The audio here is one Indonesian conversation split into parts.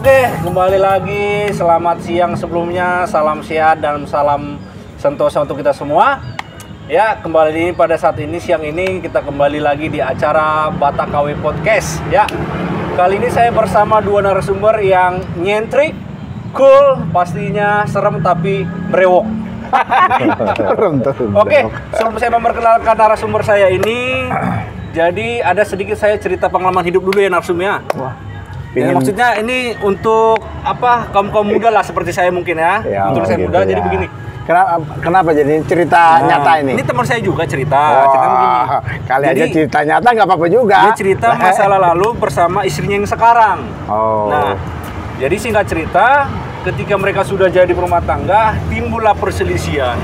Oke, kembali lagi. Selamat siang sebelumnya. Salam sehat dan salam sentosa untuk kita semua. Ya, kembali pada saat ini, siang ini kita kembali lagi di acara Batak KW Podcast. Ya, kali ini saya bersama dua narasumber yang nyentrik, cool, pastinya serem tapi brewok. Oke, sebelum saya memperkenalkan narasumber saya ini, jadi ada sedikit saya cerita pengalaman hidup dulu ya narsumnya. Ya, maksudnya ini untuk apa kaum muda lah seperti saya mungkin ya. Untuk saya gitu muda ya. jadi begini. Kenapa jadi cerita nyata ini? Ini teman saya juga cerita. Wah, begini. Kali Jadi, aja cerita nyata nggak apa-apa juga. Dia cerita masalah lalu bersama istrinya yang sekarang. Oh. Nah, jadi singkat cerita, ketika mereka sudah jadi berumah tangga, timbullah perselisihan.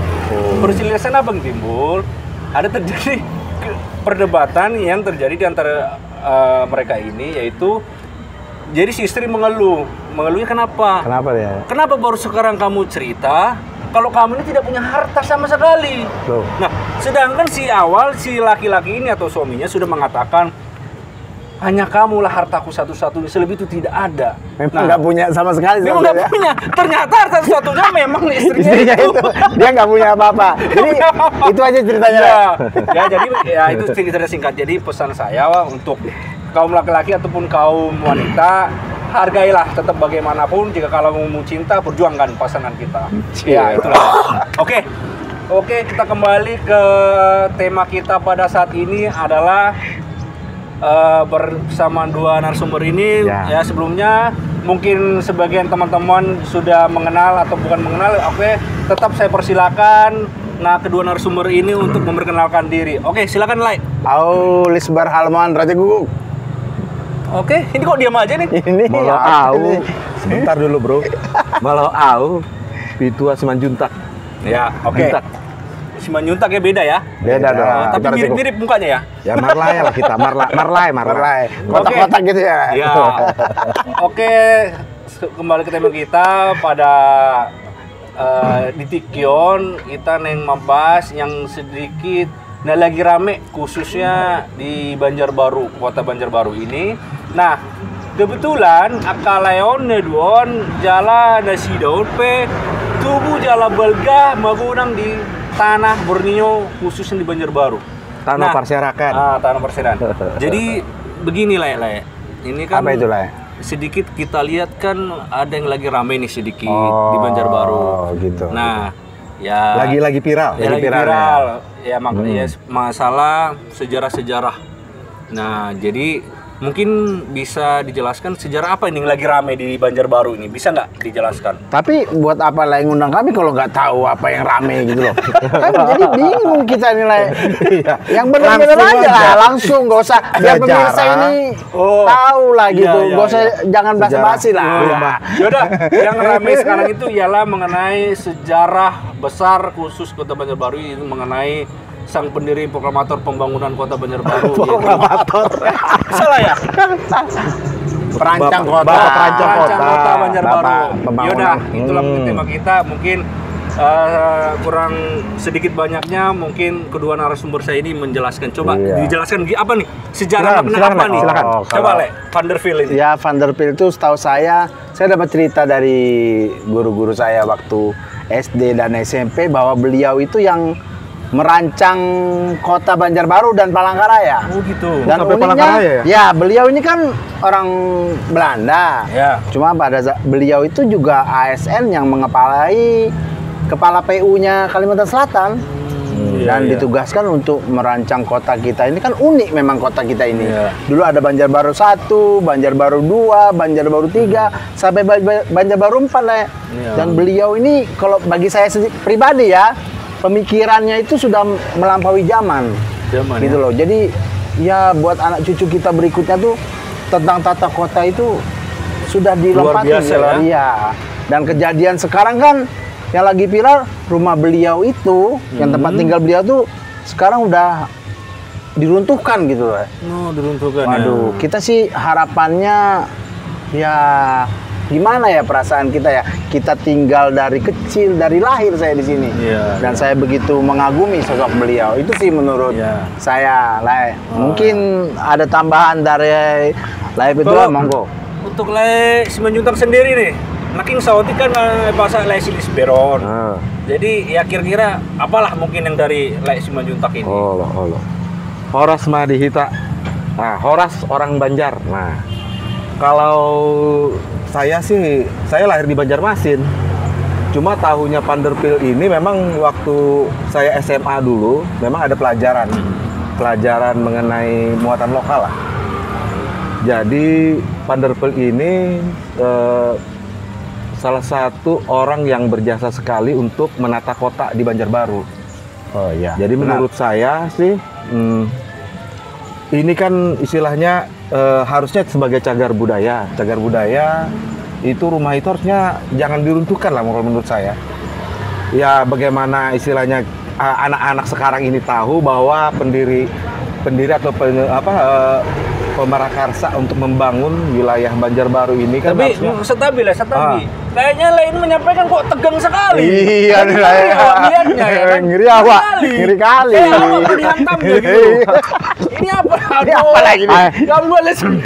Perselisihan apa yang timbul? Ada terjadi perdebatan yang terjadi di antara mereka ini, yaitu jadi si istri mengeluhnya kenapa? Kenapa dia? Kenapa baru sekarang kamu cerita kalau kamu ini tidak punya harta sama sekali? Loh. Nah, sedangkan si laki-laki ini atau suaminya sudah mengatakan hanya kamulah hartaku satu-satunya, selebih itu tidak ada. Memang nggak punya sama sekali. Memang nggak punya. Ternyata harta satu-satunya memang istrinya itu. Dia nggak punya apa-apa. Jadi itu aja ceritanya. Ya, jadi ya itu cerita singkat. Jadi pesan saya untuk kaum laki-laki ataupun kaum wanita, hargailah tetap bagaimanapun. Jika kalau mau cinta, perjuangkan pasangan kita. Ya, itulah. Oke, kita kembali ke tema kita pada saat ini adalah bersama dua narasumber ini. Ya, sebelumnya mungkin sebagian teman-teman sudah mengenal atau bukan mengenal. Oke, tetap saya persilakan. Nah, kedua narasumber ini untuk memperkenalkan diri. Oke, silakan Lai. Lisbar Halman Raja Guguk. Oke, ini kok diam aja nih? Ini Malau au. Sebentar dulu, Bro. Malau au. Pitua Simanjuntak. Ya, oke. Simanjuntak ya beda ya? Beda dong. Tapi mirip-mirip mukanya ya? Ya Marlai lah kita, Marlai. Kotak-kotak gitu ya. Ya. Oke, kembali ke tema kita pada di Tikion kita neng membahas yang sedikit lagi rame khususnya di Banjarbaru, kota Banjarbaru ini. Nah, kebetulan akalayon neduon jala nasi daun pe tubuh jala belga magunang di tanah Borneo khususnya di Banjarbaru. Tanah Parserakan. Tanah Parserakan. Jadi begini lah ya. Ini kan Apa itu lah? sedikit kita lihat kan ada yang lagi rame nih sedikit di Banjarbaru. Gitu. Nah, ya Lagi viral. lagi viral. Ya makanya masalah sejarah-sejarah. Nah, jadi mungkin bisa dijelaskan sejarah apa ini yang lagi rame di Banjarbaru ini? Bisa nggak dijelaskan? Tapi buat apa lah yang ngundang kami kalau nggak tahu apa yang rame gitu loh. Kan jadi bingung kita nilai. Yang benar-benar aja lah, langsung nggak usah biar pemirsa ini tahu lah gitu. Nggak usah jangan basa-basi lah. Yaudah, yang rame sekarang itu ialah mengenai sejarah besar khusus Kota Banjarbaru ini mengenai sang pendiri proklamator pembangunan Kota Banjarbaru. Proklamator. Salah ya? Perancang kota. Perancang kota Banjarbaru. Bapak pembangunan. Yaudah, itulah tema kita. Mungkin kurang sedikit banyaknya mungkin kedua narasumber saya ini menjelaskan. Coba dijelaskan apa nih sejarah Silakan, apa nih? silakan. Coba Le, Van der Veel ini. Ya, Van der Veel itu setahu saya dapat cerita dari guru-guru saya waktu SD dan SMP bahwa beliau itu yang merancang kota Banjarbaru dan Palangkaraya. Oh gitu. Dan Sampai uniknya, Palangkaraya ya? ya beliau ini kan orang Belanda. Ya. Cuma beliau itu juga ASN yang mengepalai kepala PU-nya Kalimantan Selatan. Dan ditugaskan untuk merancang kota kita. Ini kan unik memang kota kita ini. Dulu ada Banjarbaru 1, Banjarbaru 2, Banjarbaru 3, sampai Banjarbaru 4 lah. Dan beliau ini kalau bagi saya pribadi ya, pemikirannya itu sudah melampaui zaman. Gitu loh. Jadi ya buat anak cucu kita berikutnya tuh tentang tata kota itu sudah dilompati ya. Dan kejadian sekarang kan yang lagi viral rumah beliau itu, yang tempat tinggal beliau tuh sekarang udah diruntuhkan gitu loh. Oh, diruntuhkan. Waduh, kita sih harapannya ya gimana ya perasaan kita ya. Kita tinggal dari kecil, dari lahir saya di sini. Dan saya begitu mengagumi sosok beliau. Itu sih menurut saya, Lai. Mungkin ada tambahan dari Lai Betul, monggo. Untuk Lai Simanjuntak sendiri nih, makin sauti kan bahasa Lai Silisberon. Jadi ya kira-kira apalah mungkin yang dari Lai Simanjuntak ini? Allah. Horas Madihita. Nah, Horas orang Banjar. Nah, kalau saya sih, saya lahir di Banjarmasin. Cuma tahunya Panderpil ini memang waktu saya SMA dulu, memang ada pelajaran mengenai muatan lokal lah. Jadi Panderpil ini salah satu orang yang berjasa sekali untuk menata kota di Banjarbaru. Oh iya. Jadi menurut saya sih, ini kan istilahnya harusnya sebagai cagar budaya. Cagar budaya itu rumah itu harusnya jangan diruntuhkan lah kalau menurut saya. Ya bagaimana istilahnya anak-anak sekarang ini tahu bahwa pendiri atau pemerakarsa untuk membangun wilayah Banjarbaru ini kan tapi stabil. Kayaknya lain menyampaikan kok tegang sekali. Iya nih lah. Lihatnya ya kan. Ngiri awak. Ngiri kali. Dihantam gitu. Ini apa? Ini apa lagi nih?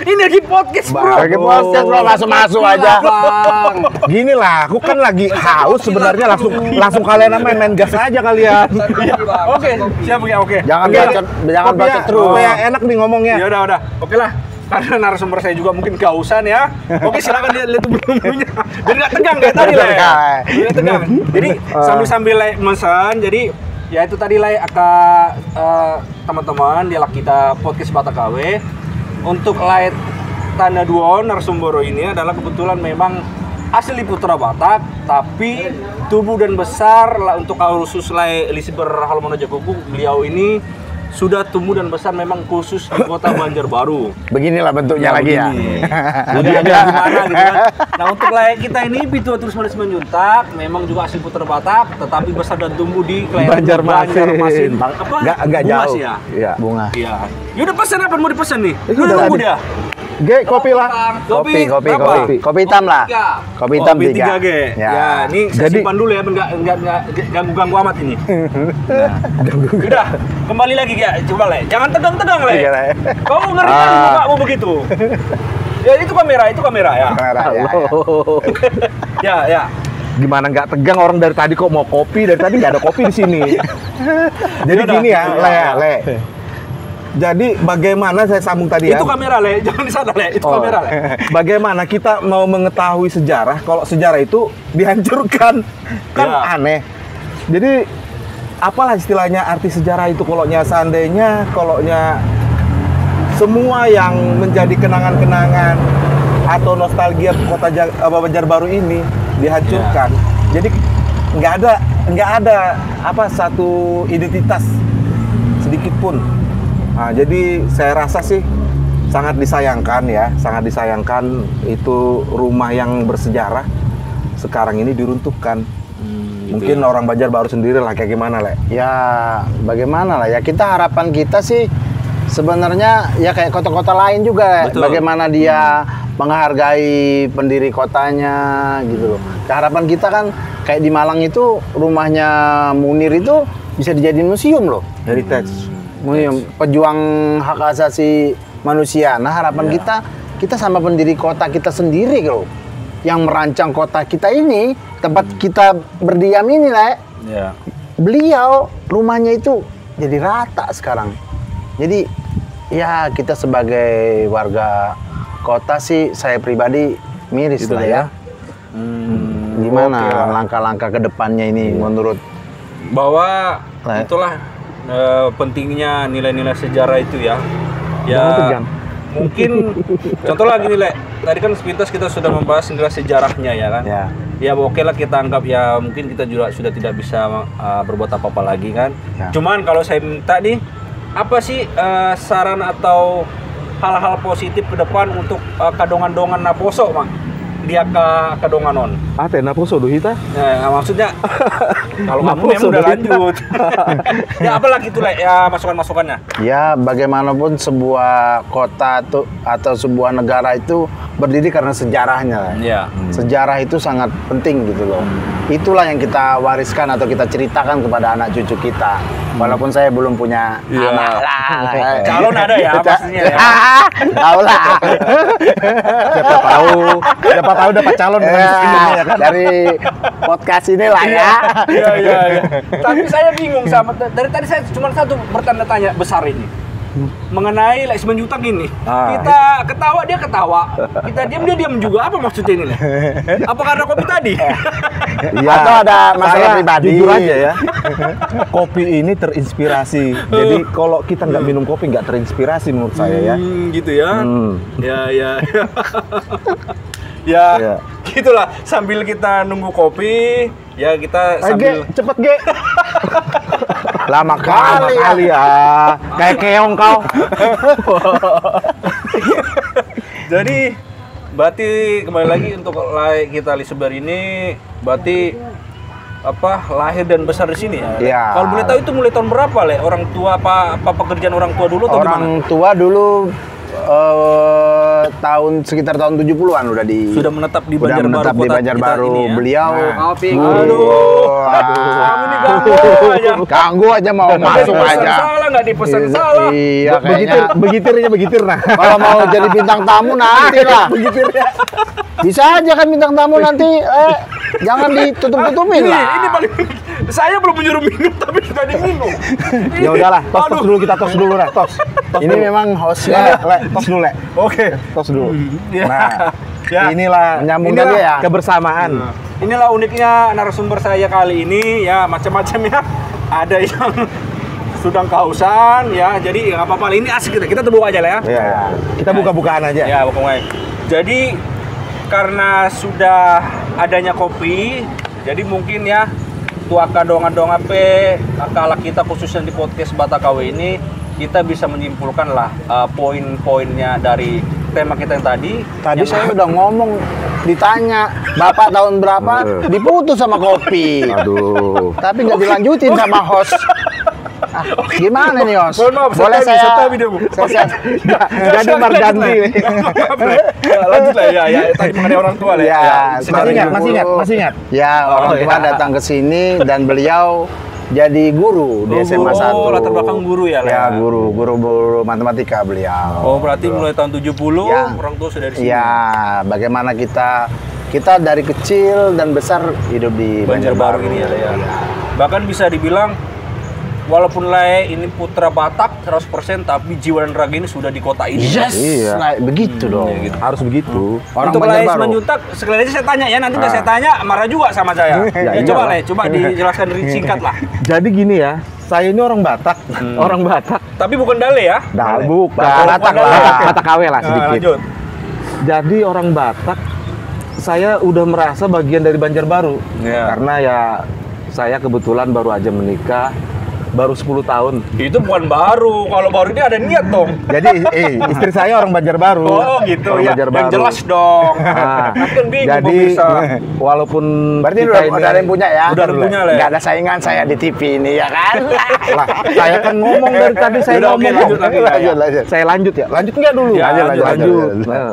Ini lagi podcast, Bro. Lagi podcast, Bro. Masuk aja. Bang. gini lah, aku kan lagi haus sebenarnya, langsung kalian main gas aja kalian. Oke, siap ya, oke. Jangan bacot terus. Supaya enak nih ngomongnya. Ya udah. Oke lah. Karena narasumber saya juga mungkin kehausan ya. Oke, silakan lihat menu-menunya. Biar nggak tegang kayak tadi lah ya. Biar tegang. Jadi sambil mesen, jadi ya itu tadi lah teman-teman dialog kita podcast Batakawe. Untuk light Tanda Duon narasumber ini adalah kebetulan memang asli Putra Batak, tapi tubuh dan besar lah untuk khusus lai Lisber Halmono Jagoku, beliau ini sudah tumbuh dan besar memang khusus di kota Banjarbaru. Beginilah bentuknya lagi ya. Jadi gimana gitu kan. Nah untuk layak kita ini Bitua Terus Manis Menjuntak memang juga asli Putra Batak, tetapi besar dan tumbuh di Banjarmasin. Apa? Enggak jauh. Ya? Iya. Bunga. Iya. Yaudah pesan apa mau dipesan nih? Udah Tunggu dia. Kopi lah. Kopi berapa? Kopi hitam lah. Kopi hitam 3. Ya, ini saya simpan dulu ya, enggak ganggu amat ini. Udah, kembali lagi ya, coba Le. Jangan tegang-tegang Le. Kau ngeri kan mukamu begitu. Ya itu kamera ya. Ya. Gimana nggak tegang, orang dari tadi kok mau kopi, dari tadi nggak ada kopi di sini. Jadi gini ya, Le. Jadi bagaimana saya sambung tadi ya? Itu kamera Le, jangan di sana Le, itu kamera Le. Bagaimana kita mau mengetahui sejarah kalau sejarah itu dihancurkan? Kan aneh. Jadi apalah istilahnya arti sejarah itu koloknya seandainya semua yang menjadi kenangan-kenangan atau nostalgia kota Banjarbaru ini dihancurkan. Jadi nggak ada satu identitas sedikit pun. Nah, jadi saya rasa sih sangat disayangkan itu rumah yang bersejarah sekarang ini diruntuhkan. Mungkin orang Banjarbaru sendiri lah kayak gimana, Le? Ya, bagaimana lah ya, harapan kita sih sebenarnya ya kayak kota-kota lain juga. Betul. Bagaimana dia menghargai pendiri kotanya gitu loh. Harapan kita kan kayak di Malang itu rumahnya Munir itu bisa dijadiin museum loh. Heritage. Pejuang hak asasi manusia. Nah harapan kita sama pendiri kota kita sendiri loh, yang merancang kota kita ini, tempat kita berdiam ini lah. Beliau rumahnya itu jadi rata sekarang. Jadi ya kita sebagai warga kota sih, saya pribadi miris gitu lah ya. Gimana langkah-langkah ke depannya ini menurut bahwa itulah pentingnya nilai-nilai sejarah itu ya. mungkin contoh lagi nih, Le. Tadi kan sepintas kita sudah membahas sejarahnya ya kan. Ya. Ya oke lah kita anggap ya mungkin kita juga sudah tidak bisa berbuat apa-apa lagi kan. Ya. Cuman kalau saya minta nih, apa sih saran atau hal-hal positif ke depan untuk kadongan-dongan naposo, Mak? Dia ke kadonganon. Ate naposo do hita? Ya, maksudnya kalau kamu Naposo memang udah do hita. lanjut. Ya apalagi itu, Le, ya masukan-masukannya. Ya, bagaimanapun sebuah kota atau sebuah negara itu berdiri karena sejarahnya. Iya. Sejarah itu sangat penting gitu loh. Itulah yang kita wariskan atau kita ceritakan kepada anak cucu kita. Walaupun saya belum punya anak lah. Calon ada ya pastinya ya. Tahu lah. Siapa tahu dapat calon dengan ini ya kan. Dari podcast ini lah ya. Iya. Tapi saya bingung sama dari tadi saya cuma satu bertanda tanya besar ini. Mengenai Lex Menjutak ini. Kita ketawa dia ketawa. Kita dia diam juga. Apa maksudnya ini, Le? Apa karena kopi tadi? Ya, atau ada masalah saya pribadi. Jujur aja ya. Kopi ini terinspirasi. Jadi kalau kita nggak minum kopi nggak terinspirasi menurut saya ya. Gitu ya. Ya. Ya. Gitulah sambil kita nunggu kopi, ya kita sambil Cepet Ge. Lama kali ya. Kayak keong kau. Jadi berarti kembali lagi untuk kita Lisebar ini berarti lahir dan besar di sini ya. Iya. Kalau boleh tahu itu mulai tahun berapa, Le? Orang tua apa pekerjaan orang tua dulu atau gimana? Orang tua dulu sekitar tahun 70-an Sudah menetap di udah Banjarbaru, menetap di kota Banjarbaru. kita ini ya. Beliau Aduh, kamu nih ganggu aja. Ganggu aja mau masuk Dipesan aja. salah nggak dipesan salah. Iya, kayaknya Begitir nah. kalau mau jadi bintang tamu nanti lah. Bisa aja kan bintang tamu nanti. Jangan ditutup-tutupin Ini lah. paling saya belum menyuruh minum tapi sudah diminum. Ya udahlah, tos dulu kita tos dulu lah, tos. Ini dulu. memang hostnya Tos dulu, Le. Oke. Tos dulu. Ya. Nah, Ya. inilah Menyambung inilah tadi ya. kebersamaan. Inilah uniknya narasumber saya kali ini ya, macam-macam ya. Ada yang sedang kehausan ya, jadi nggak apa-apa. Ini asik kita teduh aja lah ya. Ya, kita buka-bukaan aja. Ya, pokoknya. Jadi karena sudah adanya kopi, jadi mungkin ya tua kadongan-dongan akala kita khususnya di podcast Batakawe ini kita bisa menyimpulkan lah poin-poinnya dari tema kita yang tadi. Tadi yang saya udah ngomong, ditanya Bapak tahun berapa, diputus sama kopi. Aduh. Tapi nggak dilanjutin sama host. Gimana nih host? Mohon maaf, Boleh saya videomu. Jadi Mardanti. Lanjut lah ya, tadi mengenai orang tua lah Ya, Masih ingat. Ya, orang tua datang ke sini dan beliau jadi guru di SMA 1. Oh, latar belakang guru ya, Le? Ya, guru matematika beliau. Oh, berarti mulai tahun 70 Ya. orang tua sudah di sini. Ya, bagaimana kita dari kecil dan besar hidup di Banjarbaru ini ya, Le, ya. Bahkan bisa dibilang walaupun Le ini putra Batak 100%, tapi jiwa dan raga ini sudah di kota ini. Yes, Iya. nah, begitu dong. Ya, gitu. Harus begitu. Orang Untuk Le Banjarbaru. Menjutak, sekali lagi saya tanya ya, nanti udah saya tanya marah juga sama saya. Ya, Coba iyalah. Le, coba dijelaskan singkat lah. Jadi gini ya, saya ini orang Batak, orang Batak. Tapi bukan Dale ya? Bukan. Batak lah. Batak KW lah sedikit. Lanjut. Jadi orang Batak, saya udah merasa bagian dari Banjarbaru. Iya. Karena ya saya kebetulan baru aja menikah, baru 10 tahun. Itu bukan baru, kalau baru ini ada niat dong. Jadi istri saya orang Banjarbaru. Oh gitu Orang ya, Banjarbaru. yang jelas dong. Nah, Kan bingung jadi pemirsa. walaupun Berarti kita udah ada yang punya ya? Udah ada yang punya, Le. Nggak ada saingan saya di TV ini ya kan? lah, saya kan ngomong dari tadi saya Udah, oke, ngomong. lanjut lagi, lanjut. Saya lanjut ya. Lanjut nggak dulu? Ya, lanjut. Nah,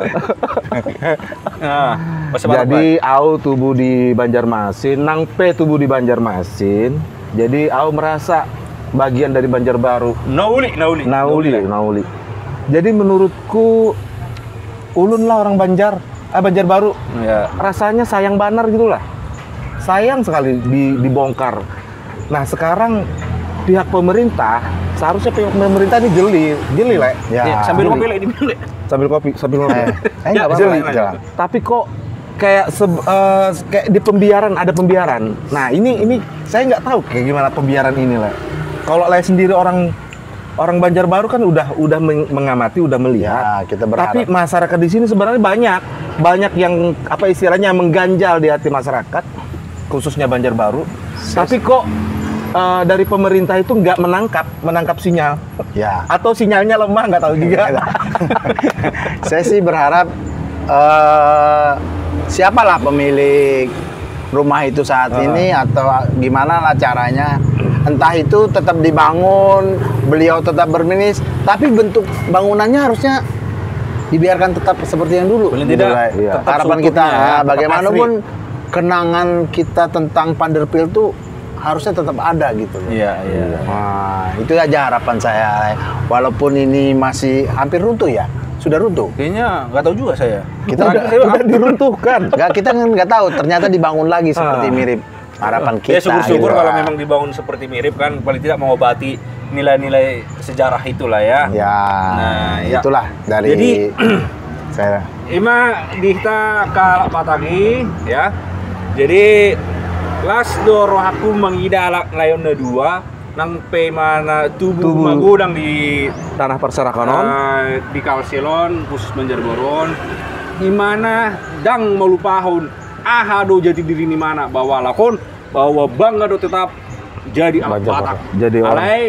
Nah, bahasa jadi au tubuh di Banjarmasin, nang P tubuh di Banjarmasin. Jadi au merasa bagian dari Banjarbaru. Nauli. Nauli. Jadi menurutku ulun lah orang Banjarbaru. Ya. Rasanya sayang banar gitulah. Sayang sekali dibongkar. Nah, sekarang pihak pemerintah, seharusnya pihak pemerintah ini jeli Le. Ya. Sambil jeli. ngopi Le, di mana, Le? Sambil kopi. Nggak apa-apa. Jeli. Jalan. Tapi kok kayak kayak di pembiaran, ada pembiaran. Nah, ini saya nggak tahu kayak gimana pembiaran ini Le. Kalau Le sendiri orang orang Banjarbaru kan udah mengamati, udah melihat. Ya, kita berharap. Tapi masyarakat di sini sebenarnya banyak yang apa istilahnya mengganjal di hati masyarakat, khususnya Banjarbaru. Tapi kok dari pemerintah itu nggak menangkap sinyal, Ya. atau sinyalnya lemah, nggak tahu juga. Saya sih berharap siapalah pemilik rumah itu saat ini atau gimana lah caranya. Entah itu tetap dibangun, beliau tetap berminis, tapi bentuk bangunannya harusnya dibiarkan tetap seperti yang dulu. Paling tidak, Iya. tetap Harapan seutuhnya kita, ya, tetap bagaimanapun kenangan kita tentang Panderpil tuh harusnya tetap ada gitu loh. Iya. Nah, itu aja harapan saya. Walaupun ini masih hampir runtuh ya. Sudah runtuh. Kayaknya nggak tahu juga saya. Kita udah diruntuhkan. kita nggak tahu. Ternyata dibangun lagi seperti mirip harapan kita. Ya syukur-syukur gitu. kalau memang dibangun seperti mirip kan, paling tidak mengobati nilai-nilai sejarah itulah ya. Ya, Nah, ya. itulah dari Jadi saya. Ima dihta kalak patagi ya. Jadi las doro aku mengida layon dua nang pe mana tubuh magudang di Tanah Perserakonon. di Kalselon khusus Banjarbaron di mana dang melupahun ahado jati diri ni mana bahwa lakon bahwa bangga do tetap jadi anak Batak. Jadi orang. Alai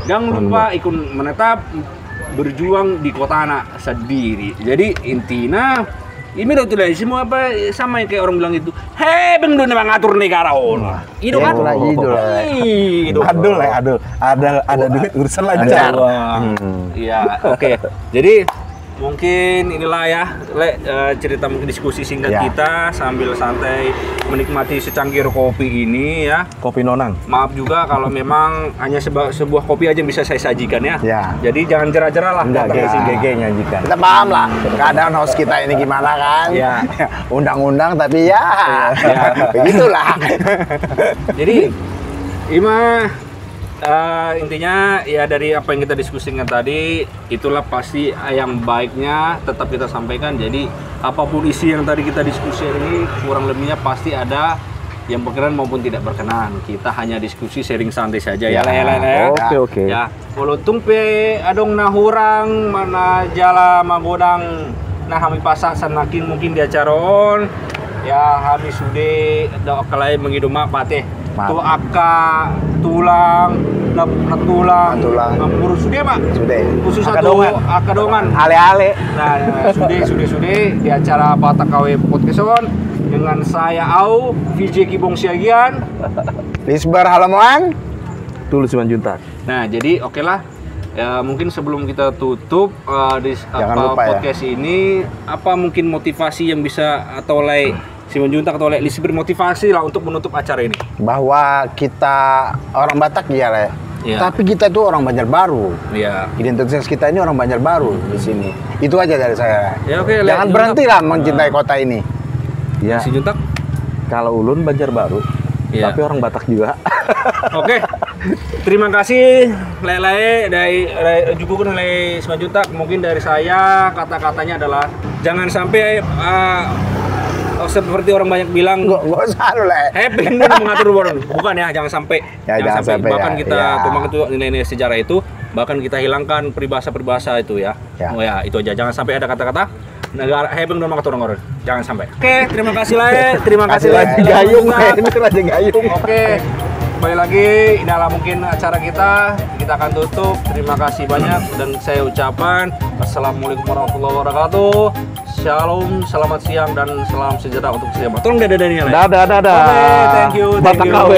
dang lupa ikut menetap berjuang di kotana sendiri. Jadi intinya ini udah tuh semua apa sama yang kayak orang bilang itu. Hei, bang do memang ngatur negara on. Itu kan. Idul. Adul. Ada duit urusan lancar. Iya, oke. Jadi mungkin inilah ya cerita mungkin diskusi singkat Ya. kita sambil santai menikmati secangkir kopi ini ya. Kopi Nonang. Maaf juga kalau memang hanya sebuah kopi aja yang bisa saya sajikan ya. Ya. Jadi jangan jerah-jerah lah. Enggak, datang ke si sini. GG nyajikan. Kita paham lah keadaan host kita ini gimana kan. Ya. Undang-undang tapi ya, Ya. begitulah. Jadi Ima intinya ya dari apa yang kita diskusikan tadi itulah pasti yang baiknya tetap kita sampaikan. Jadi apapun isi yang tadi kita diskusi ini kurang lebihnya pasti ada yang berkenan maupun tidak berkenan. Kita hanya diskusi sharing santai saja ya. Oke. Ya, walaupun pe adong nahurang mana jala magodang nah kami pasak sanakin mungkin di acaron ya habis sudah ada kalai menghidup pateh tu aka tulang na tulang ngurus sudah mak Sudah. khusus Akadongan. satu akadongan Ale-ale. nah sudah di acara Batak KW Podcast dengan saya Au VJ Kibong Siagian. Lisbar Halamuan. Tulus Simanjuntak. Nah, jadi oke lah. Ya, mungkin sebelum kita tutup di Jangan lupa podcast ini apa mungkin motivasi yang bisa atau oleh Simanjuntak atau oleh Lisbar motivasi lah untuk menutup acara ini. Bahwa kita orang Batak ya lah ya. Iya. Tapi kita itu orang Banjarbaru. Iya. Identitas kita ini orang Banjarbaru di sini. Itu aja dari saya. Ya oke, Jangan Le, berhenti lah mencintai kota ini. Ya, Simanjuntak. kalau ulun Banjarbaru, Iya. tapi orang Batak juga. Oke. Terima kasih Lele dari juga oleh Simanjuntak. Mungkin dari saya kata-katanya adalah jangan sampai seperti orang banyak bilang Nggak usah lu lah. happy udah mengatur borong. Bukan ya, jangan sampai. Ya, jangan sampai bahkan ya. kita Ya. tumbang itu nilai-nilai sejarah itu, bahkan kita hilangkan peribahasa-peribahasa itu ya. Ya. Oh ya, itu aja. Jangan sampai ada kata-kata negara happy udah mengatur orang. Jangan sampai. Oke, terima kasih lah. Terima kasih lah. Raja Gayung, ini Raja Gayung. Oke. Kembali lagi, inilah mungkin acara kita akan tutup. Terima kasih banyak dan saya ucapkan Assalamualaikum warahmatullahi wabarakatuh. Shalom, selamat siang dan salam sejahtera untuk siapa. Tolong dadah-dadanya lah. Dadah. Oke, thank you. Batak KW.